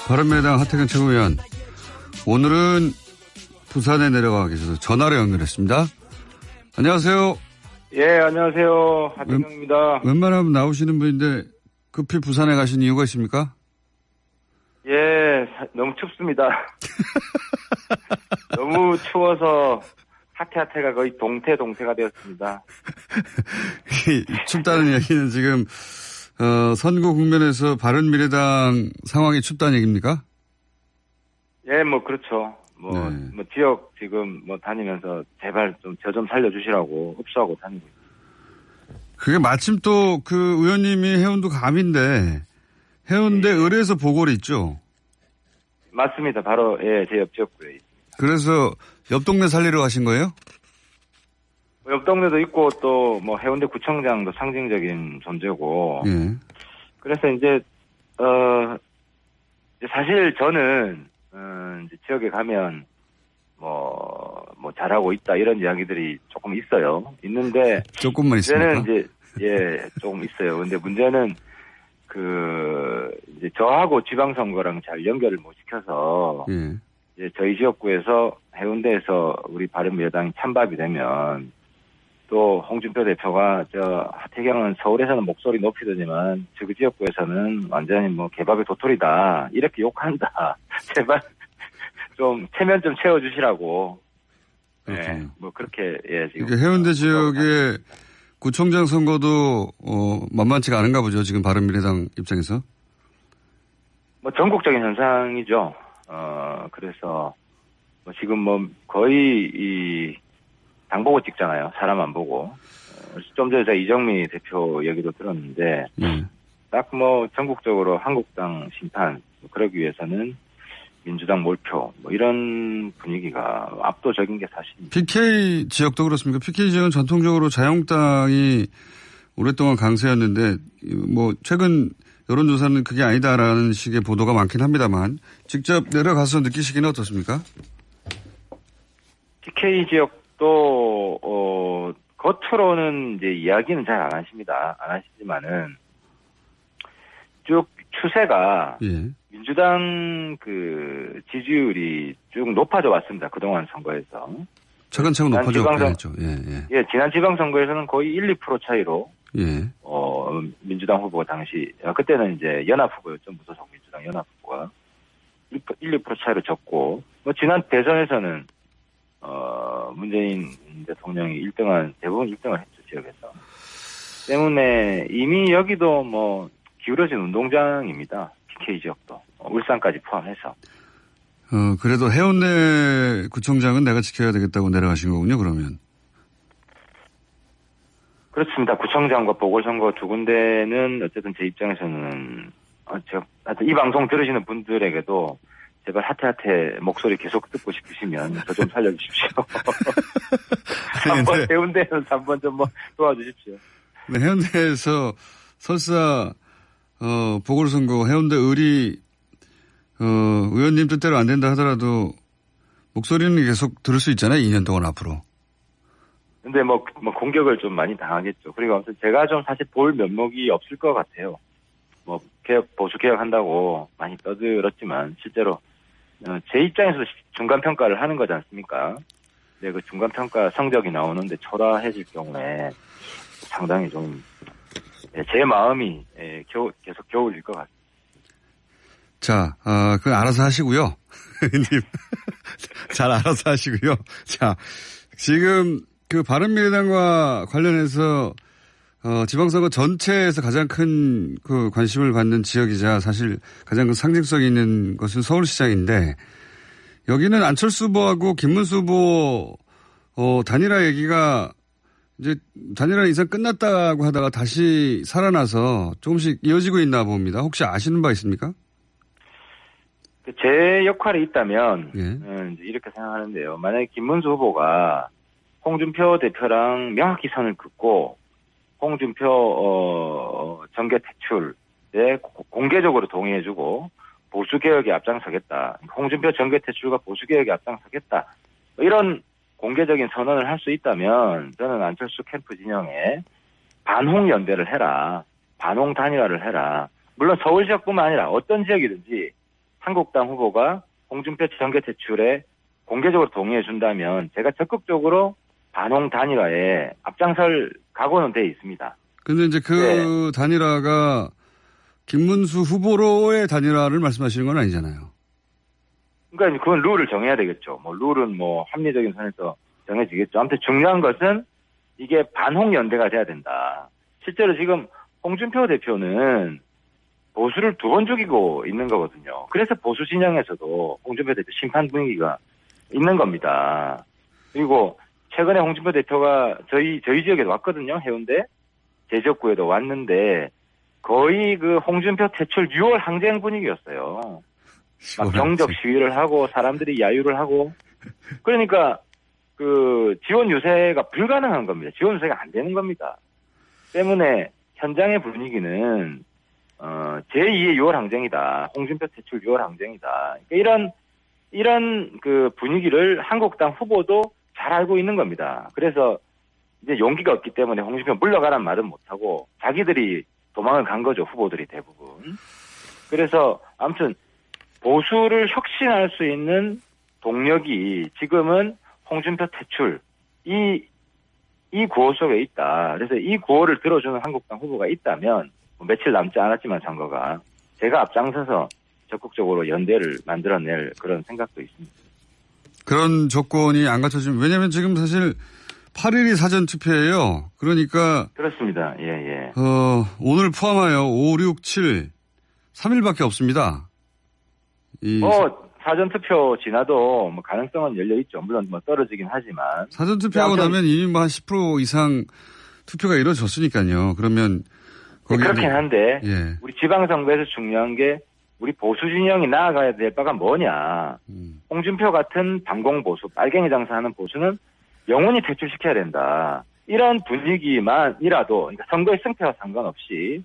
바른미래당 하태경 최고위원. 오늘은 부산에 내려가 계셔서 전화로 연결했습니다. 안녕하세요. 예, 안녕하세요. 하태경입니다. 웬만하면 나오시는 분인데 급히 부산에 가신 이유가 있습니까? 예, 너무 춥습니다. 너무 추워서 하태가 거의 동태가 되었습니다. 춥다는 얘기는 지금 선거 국면에서 바른미래당 상황이 춥다는 얘기입니까? 예, 뭐 그렇죠. 뭐 지역 지금 뭐 다니면서 제발 좀 저 좀 살려주시라고 흡수하고 다니고 있습니다. 그게 마침 또 그 의원님이 해운도 감인데 해운대 을에서 보궐이 있죠? 맞습니다. 바로 예, 제 옆 지역구에 있습니다. 그래서 옆 동네 살리러 가신 거예요? 옆 동네도 있고 또 뭐 해운대 구청장도 상징적인 존재고. 예. 그래서 이제 사실 저는 이제 지역에 가면 뭐 잘하고 있다 이런 이야기들이 조금 있어요. 있는데 조금만 있습니까? 문제는 이제 조금 있어요. 근데 문제는 이제 저하고 지방선거랑 잘 연결을 못 시켜서 이제 저희 지역구에서 해운대에서 우리 바른미래당이 찬밥이 되면 또 홍준표 대표가 하태경은 서울에서는 목소리 높이더니만 저 지역구에서는 완전히 뭐 개밥의 도토리다 이렇게 욕한다. 제발 좀 체면 좀 채워주시라고. 네, 뭐 그렇게 지금 그러니까 해운대 지역의 구청장 선거도 만만치가 않은가 보죠. 지금 바른미래당 입장에서. 뭐 전국적인 현상이죠. 그래서 뭐 지금 뭐 거의 이 당 보고 찍잖아요. 사람 안 보고. 좀 전에 제가 이정미 대표 얘기도 들었는데 딱 뭐 전국적으로 한국당 심판 그러기 위해서는 민주당 몰표 뭐 이런 분위기가 압도적인 게 사실입니다. PK 지역도 그렇습니까? PK 지역은 전통적으로 자유한국당이 오랫동안 강세였는데 뭐 최근 여론조사는 그게 아니다라는 식의 보도가 많긴 합니다만 직접 내려가서 느끼시기는 어떻습니까? PK 지역도 겉으로는 이제 이야기는 잘 안 하십니다. 안 하시지만은 쭉 추세가 민주당 그 지지율이 쭉 높아져 왔습니다. 그동안 선거에서. 차근차근 높아져 왔죠. 예, 지난 지방선거에서는 거의 1~2% 차이로 민주당 후보가 당시 그때는 이제 연합 후보였죠. 무소속 민주당 연합 후보가 1~2% 차이로 졌고 뭐 지난 대선에서는 문재인 대통령이 대부분 1등을 했죠, 지역에서. 때문에 이미 여기도 뭐 기울어진 운동장입니다. PK 지역도. 울산까지 포함해서. 그래도 해운대 구청장은 내가 지켜야 되겠다고 내려가신 거군요, 그러면. 그렇습니다. 구청장과 보궐선거 두 군데는 어쨌든 제 입장에서는, 하여튼 이 방송 들으시는 분들에게도 제발 하태 목소리 계속 듣고 싶으시면 저 좀 살려주십시오. 한번 해운대에서 한번 좀 도와주십시오. 네, 해운대에서 설사 보궐선거 해운대 을이 의원님 뜻대로 안 된다 하더라도 목소리는 계속 들을 수 있잖아요. 2년 동안 앞으로. 근데 뭐 공격을 좀 많이 당하겠죠. 그리고 아무튼 제가 좀 사실 볼 면목이 없을 것 같아요. 뭐 보수 개혁한다고 많이 떠들었지만 실제로 제 입장에서 중간 평가를 하는 거지 않습니까? 근데 그 중간 평가 성적이 나오는데 초라해질 경우에 상당히 좀 제 마음이 계속 겨울일 것 같습니다. 자, 그건 알아서 하시고요. 잘 알아서 하시고요. 자, 지금 그 바른미래당과 관련해서 지방선거 전체에서 가장 큰 그 관심을 받는 지역이자 사실 가장 큰 상징성이 있는 것은 서울시장인데 여기는 안철수 후보하고 김문수 후보 단일화 얘기가 이제 단일화 이상 끝났다고 하다가 다시 살아나서 조금씩 이어지고 있나 봅니다. 혹시 아시는 바 있습니까? 제 역할이 있다면 이렇게 생각하는데요. 만약에 김문수 후보가 홍준표 대표랑 명확히 선을 긋고 홍준표 정계 퇴출에 공개적으로 동의해주고 보수개혁에 앞장서겠다. 홍준표 정계 퇴출과 보수개혁에 앞장서겠다. 이런 공개적인 선언을 할 수 있다면 저는 안철수 캠프 진영에 반홍연대를 해라. 반홍 단일화를 해라. 물론 서울 지역뿐만 아니라 어떤 지역이든지 한국당 후보가 홍준표 정계 퇴출에 공개적으로 동의해 준다면 제가 적극적으로 반홍 단일화에 앞장설 각오는 돼 있습니다. 근데 이제 그 단일화가 김문수 후보로의 단일화를 말씀하시는 건 아니잖아요. 그러니까 그건 룰을 정해야 되겠죠. 뭐 룰은 뭐 합리적인 선에서 정해지겠죠. 아무튼 중요한 것은 이게 반홍 연대가 돼야 된다. 실제로 지금 홍준표 대표는 보수를 2번 죽이고 있는 거거든요. 그래서 보수 진영에서도 홍준표 대표 심판 분위기가 있는 겁니다. 그리고 최근에 홍준표 대표가 저희 지역에도 왔거든요. 해운대 제지역구에도 왔는데 거의 그 홍준표 퇴출 6월 항쟁 분위기였어요. 막 경적 시위를 하고 사람들이 야유를 하고 그러니까 그 지원 유세가 불가능한 겁니다. 지원 유세가 안 되는 겁니다. 때문에 현장의 분위기는 제2의 6월 항쟁이다. 홍준표 퇴출 6월 항쟁이다. 그러니까 이런 그 분위기를 한국당 후보도 잘 알고 있는 겁니다. 그래서 이제 용기가 없기 때문에 홍준표 물러가란 말은 못하고 자기들이 도망을 간 거죠. 후보들이 대부분. 그래서 아무튼 보수를 혁신할 수 있는 동력이 지금은 홍준표 퇴출 이 구호 속에 있다. 그래서 이 구호를 들어주는 한국당 후보가 있다면 며칠 남지 않았지만 선거가 제가 앞장서서 적극적으로 연대를 만들어낼 그런 생각도 있습니다. 그런 조건이 안 갖춰지면 왜냐하면 지금 사실 8일이 사전투표예요. 그러니까 그렇습니다. 예. 오늘 포함하여 5, 6, 7 3일밖에 없습니다. 사전투표 지나도 뭐 가능성은 열려 있죠. 물론 뭐 떨어지긴 하지만 사전투표하고 나면 이미 뭐 한 10% 이상 투표가 이루어졌으니까요. 그러면 그렇긴 한데 예. 우리 지방선거에서 중요한 게 우리 보수 진영이 나아가야 될 바가 뭐냐. 홍준표 같은 반공보수, 빨갱이 장사하는 보수는 영원히 퇴출시켜야 된다. 이런 분위기만이라도 그러니까 선거의 승패와 상관없이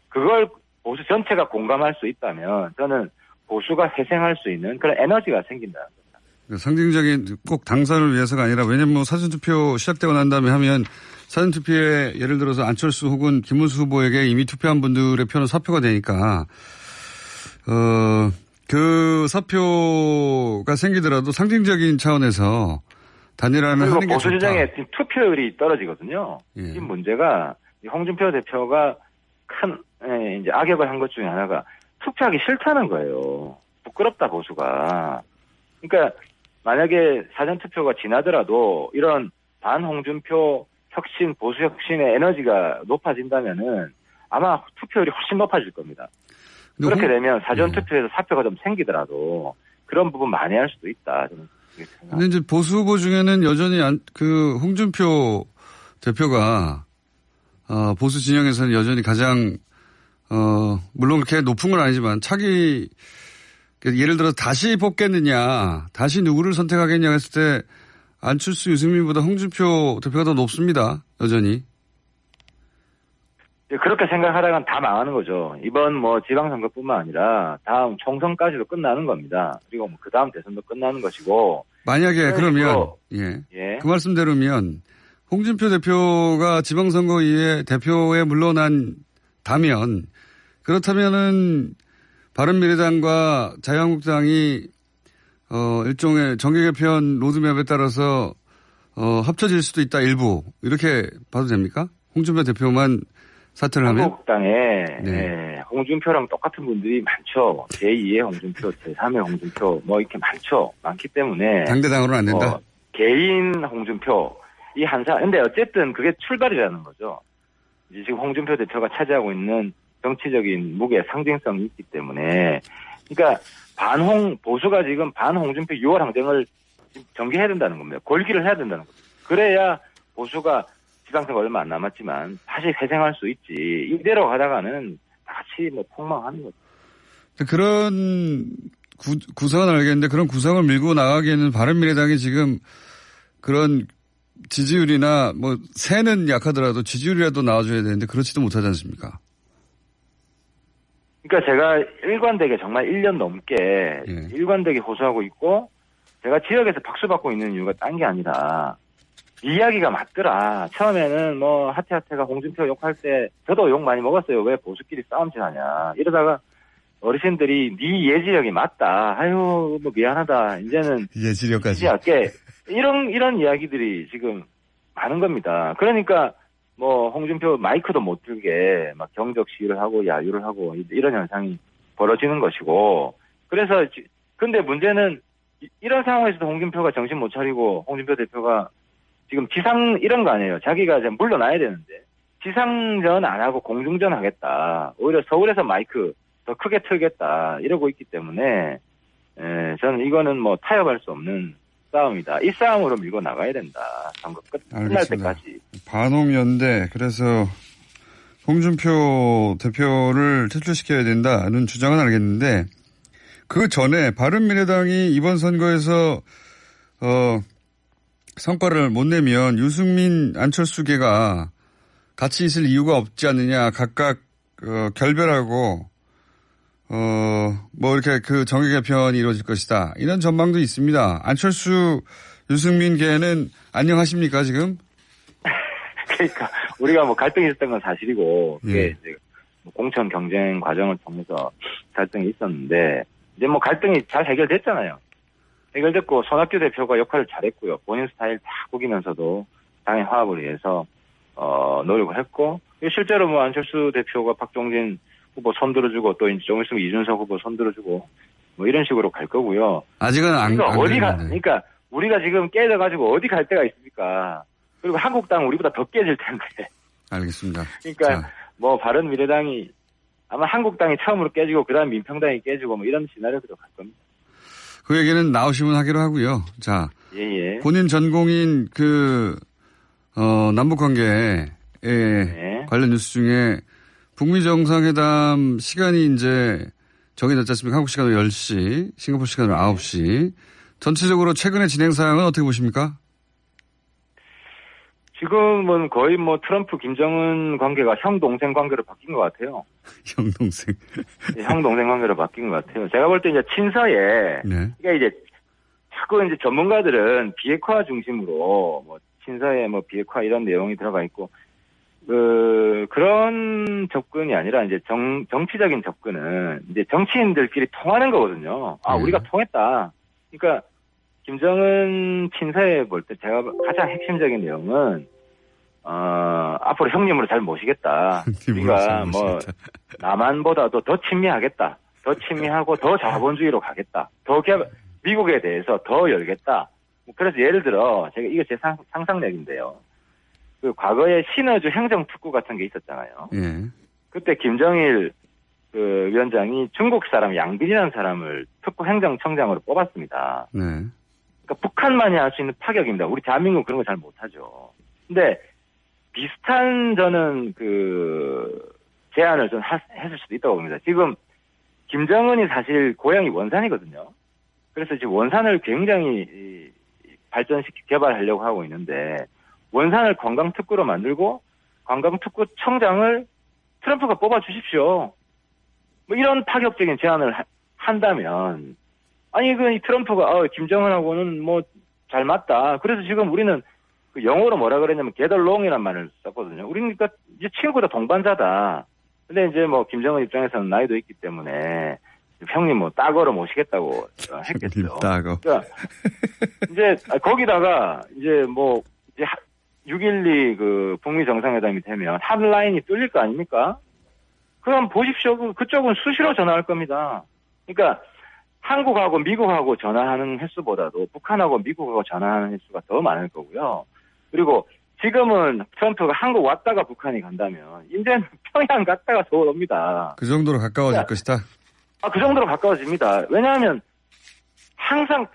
그걸 보수 전체가 공감할 수 있다면 저는 보수가 회생할 수 있는 그런 에너지가 생긴다는 겁니다. 상징적인 꼭 당선을 위해서가 아니라 왜냐면 뭐 사전투표 시작되고 난 다음에 하면 사전투표에 예를 들어서 안철수 혹은 김문수 후보에게 이미 투표한 분들의 표는 사표가 되니까 그 사표가 생기더라도 상징적인 차원에서 단일화는 하는 게 좋다. 보수 진영의 투표율이 떨어지거든요. 예. 이 문제가 홍준표 대표가 큰 이제 악역을 한 것 중에 하나가 투표하기 싫다는 거예요. 부끄럽다 보수가. 그러니까 만약에 사전투표가 지나더라도 이런 반홍준표 혁신, 보수 혁신의 에너지가 높아진다면은 아마 투표율이 훨씬 높아질 겁니다. 그렇게 되면 사전투표에서 사표가 좀 생기더라도 그런 부분 만회할 수도 있다. 근데 이제 보수 후보 중에는 여전히 그 홍준표 대표가 보수 진영에서는 여전히 가장 물론 그렇게 높은 건 아니지만 차기 예를 들어서 다시 뽑겠느냐, 다시 누구를 선택하겠냐 했을 때 안철수, 유승민보다 홍준표 대표가 더 높습니다. 여전히. 그렇게 생각하다간 다 망하는 거죠. 이번 뭐 지방선거뿐만 아니라 다음 총선까지도 끝나는 겁니다. 그리고 뭐 그 다음 대선도 끝나는 것이고. 만약에 그러면 예. 그 말씀대로면 홍준표 대표가 지방선거 이후에 대표에 물러난다면 그렇다면은 바른미래당과 자유한국당이 일종의 정계 개편 로드맵에 따라서 합쳐질 수도 있다 일부 이렇게 봐도 됩니까? 홍준표 대표만 사퇴를 하면? 한국당에 홍준표랑 똑같은 분들이 많죠. 제2의 홍준표, 제3의 홍준표 뭐 이렇게 많기 때문에 당대당으로는 안 된다. 개인 홍준표 이 근데 어쨌든 그게 출발이라는 거죠. 이제 지금 홍준표 대표가 차지하고 있는 정치적인 무게 상징성이 있기 때문에 그러니까 보수가 지금 반홍준표 6월 항쟁을 전개해야 된다는 겁니다. 골기를 해야 된다는 겁니다. 그래야 보수가 지방선거 얼마 안 남았지만 다시 회생할 수 있지. 이대로 가다가는 다시 뭐 폭망하는 거죠. 그런 구상은 알겠는데 그런 구상을 밀고 나가기에는 바른미래당이 지금 그런 지지율이나 뭐 세는 약하더라도 지지율이라도 나와줘야 되는데 그렇지도 못하지 않습니까? 그러니까 제가 일관되게 정말 1년 넘게 일관되게 호소하고 있고 제가 지역에서 박수 받고 있는 이유가 딴 게 아니라 이야기가 맞더라. 처음에는 뭐 하태가 홍준표 욕할 때 저도 욕 많이 먹었어요. 왜 보수끼리 싸움질 하냐. 이러다가 어르신들이 네 예지력이 맞다. 아유, 뭐 미안하다. 이제는 예지력까지 할게. 이런 이야기들이 지금 많은 겁니다. 그러니까 뭐 홍준표 마이크도 못 들게 막 경적 시위를 하고 야유를 하고 이런 현상이 벌어지는 것이고, 그래서 근데 문제는 이런 상황에서도 홍준표가 정신 못 차리고 홍준표 대표가 지금 지상 이런 거 아니에요. 자기가 이제 물러나야 되는데 지상전 안 하고 공중전 하겠다. 오히려 서울에서 마이크 더 크게 틀겠다. 이러고 있기 때문에 저는 이거는 뭐 타협할 수 없는 싸움이다. 이 싸움으로 밀고 나가야 된다. 선거 끝날 때까지. 반홍연대, 그래서 홍준표 대표를 퇴출시켜야 된다는 주장은 알겠는데, 그 전에 바른미래당이 이번 선거에서 성과를 못 내면 유승민, 안철수계가 같이 있을 이유가 없지 않느냐, 각각 결별하고 뭐 이렇게 그 정계 개편이 이루어질 것이다, 이런 전망도 있습니다. 안철수, 유승민계는 안녕하십니까 지금? 그러니까 우리가 뭐 갈등이 있었던 건 사실이고, 그게 이제 공천 경쟁 과정을 통해서 갈등이 있었는데, 이제 뭐 갈등이 잘 해결됐잖아요. 해결됐고 손학규 대표가 역할을 잘했고요. 본인 스타일 다 구기면서도 당의 화합을 위해서 노력을 했고, 실제로 뭐 안철수 대표가 박종진 후보 손들어주고 또 이제 좀 있으면 이준석 후보 손들어주고 뭐 이런 식으로 갈 거고요. 아직은 안 그러니까 우리가 지금 깨져가지고 어디 갈 데가 있습니까? 그리고 한국당은 우리보다 더 깨질 텐데. 알겠습니다. 그러니까 뭐 바른미래당이 아마 한국당이 처음으로 깨지고 그다음 민평당이 깨지고 뭐 이런 시나리오로 갈 겁니다. 그 얘기는 나오시면 하기로 하고요. 자, 예. 본인 전공인 남북관계에 관련 뉴스 중에 북미 정상회담 시간이 이제 정해졌지 않습니까? 한국 시간으로 10시, 싱가포르 시간으로 9시. 전체적으로 최근의 진행 사항은 어떻게 보십니까? 지금은 거의 뭐 트럼프 김정은 관계가 형 동생 관계로 바뀐 것 같아요. 형 동생. 형 동생 관계로 바뀐 것 같아요. 제가 볼 때 이제 친서에 그러니까 이제 자꾸 이제 전문가들은 비핵화 중심으로 뭐 친서에 뭐 비핵화 이런 내용이 들어가 있고 그런 접근이 아니라 이제 정치적인 접근은 이제 정치인들끼리 통하는 거거든요. 우리가 통했다. 그러니까 김정은 친서에 볼 때 제가 가장 핵심적인 내용은 앞으로 형님으로 잘 모시겠다. 우리가 뭐 남한보다도 더 친미하겠다. 더 친미하고 더 자본주의로 가겠다. 미국에 대해서 더 열겠다. 그래서 예를 들어 제가 이거 제 상상력인데요. 그 과거에 신어주 행정특구 같은 게 있었잖아요. 그때 김정일 그 위원장이 중국 사람 양빈이라는 사람을 특구 행정청장으로 뽑았습니다. 그러니까 북한만이 할 수 있는 파격입니다. 우리 대한민국은 그런 거 잘 못하죠. 근데 비슷한 저는 그 제안을 좀 했을 수도 있다고 봅니다. 지금 김정은이 사실 고향이 원산이거든요. 그래서 지금 원산을 굉장히 개발하려고 하고 있는데 원산을 관광특구로 만들고 관광특구 청장을 트럼프가 뽑아주십시오. 뭐 이런 파격적인 제안을 한다면 아니 그 트럼프가 김정은하고는 뭐 잘 맞다. 그래서 지금 우리는 그 영어로 뭐라 그랬냐면 get along이라는 말을 썼거든요. 우리는 그러니까 이제 친구다, 동반자다. 근데 이제 뭐 김정은 입장에서는 나이도 있기 때문에 형님 뭐 따거로 모시겠다고 했겠죠. 따거. 그러니까 이제 거기다가 이제 뭐 이제 6.12 그 북미 정상회담이 되면 핫라인이 뚫릴 거 아닙니까? 그럼 보십시오. 그쪽은 수시로 전화할 겁니다. 그러니까 한국하고 미국하고 전화하는 횟수보다도 북한하고 미국하고 전화하는 횟수가 더 많을 거고요. 그리고 지금은 트럼프가 한국 왔다가 북한이 간다면 이제는 평양 갔다가 서울 옵니다. 그 정도로 가까워질 것이다? 그 정도로 가까워집니다. 왜냐하면 항상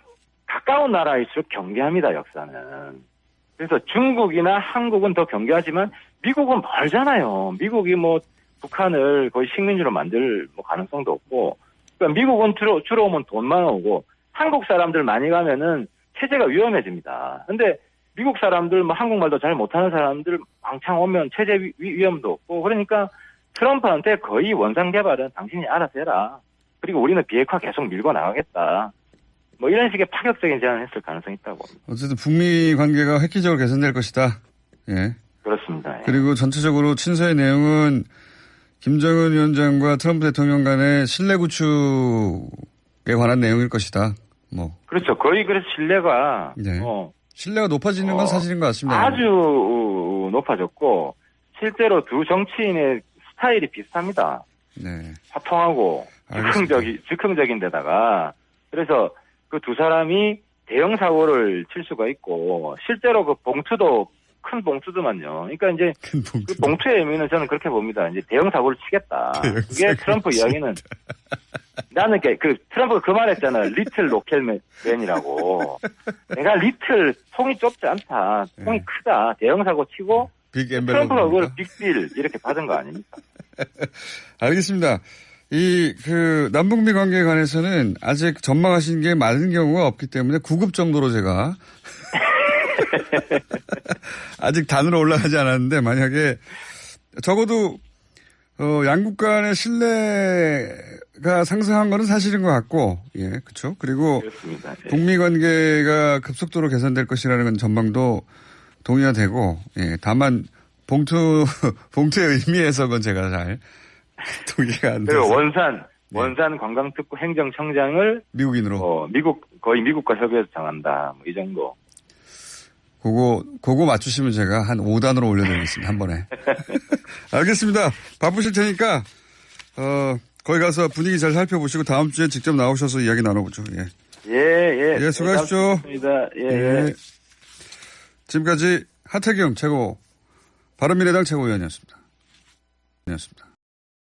가까운 나라일수록 경계합니다, 역사는. 그래서 중국이나 한국은 더 경계하지만 미국은 멀잖아요. 미국이 뭐 북한을 거의 식민지로 만들 뭐 가능성도 없고, 그러니까 미국은 주로 오면 돈만 오고 한국 사람들 많이 가면은 체제가 위험해집니다. 근데 미국 사람들 뭐 한국말도 잘 못하는 사람들 왕창 오면 체제 위험도 없고, 그러니까 트럼프한테 거의 원산 개발은 당신이 알아서 해라. 그리고 우리는 비핵화 계속 밀고 나가겠다. 뭐 이런 식의 파격적인 제안을 했을 가능성이 있다고 봅니다. 어쨌든 북미 관계가 획기적으로 개선될 것이다. 예. 그렇습니다. 예. 그리고 전체적으로 친서의 내용은 김정은 위원장과 트럼프 대통령 간의 신뢰 구축에 관한 내용일 것이다. 뭐. 그렇죠. 거의 그래서 신뢰가 네. 신뢰가 높아지는 건 사실인 것 같습니다. 아주 높아졌고 실제로 두 정치인의 스타일이 비슷합니다. 네. 화통하고 즉흥적인 데다가 그래서 그 두 사람이 대형 사고를 칠 수가 있고 실제로 그 봉투도 큰 봉투더만요. 그러니까 이제 그 봉투의 의미는 저는 그렇게 봅니다. 이제 대형 사고를 치겠다. 그게 트럼프 이야기는 나는 그 트럼프가 그 말했잖아. 리틀 로켓맨이라고. 내가 리틀 통이 좁지 않다. 통이 크다. 대형 사고 치고 트럼프가 그걸 빅딜 이렇게 받은 거 아닙니까? 알겠습니다. 남북미 관계에 관해서는 아직 전망하신 게 많은 경우가 없기 때문에 9급 정도로 제가 아직 단으로 올라가지 않았는데 만약에 적어도 양국 간의 신뢰가 상승한 거는 사실인 것 같고, 예, 그렇죠. 그리고 그렇습니다. 예. 북미 관계가 급속도로 개선될 것이라는 건 전망도 동의가 되고, 예, 다만 봉투의 의미에서는 제가 잘 동의가 안 돼서. 그리고 원산 관광특구 행정청장을 미국인으로 거의 미국과 협의해서 정한다. 뭐 이 정도. 그거 맞추시면 제가 한 5단으로 올려드리겠습니다. 한 번에. 알겠습니다. 바쁘실 테니까, 거기 가서 분위기 잘 살펴보시고 다음 주에 직접 나오셔서 이야기 나눠보죠. 예. 예. 예, 수고하십시오. 예. 지금까지 하태경 바른미래당 최고위원이었습니다.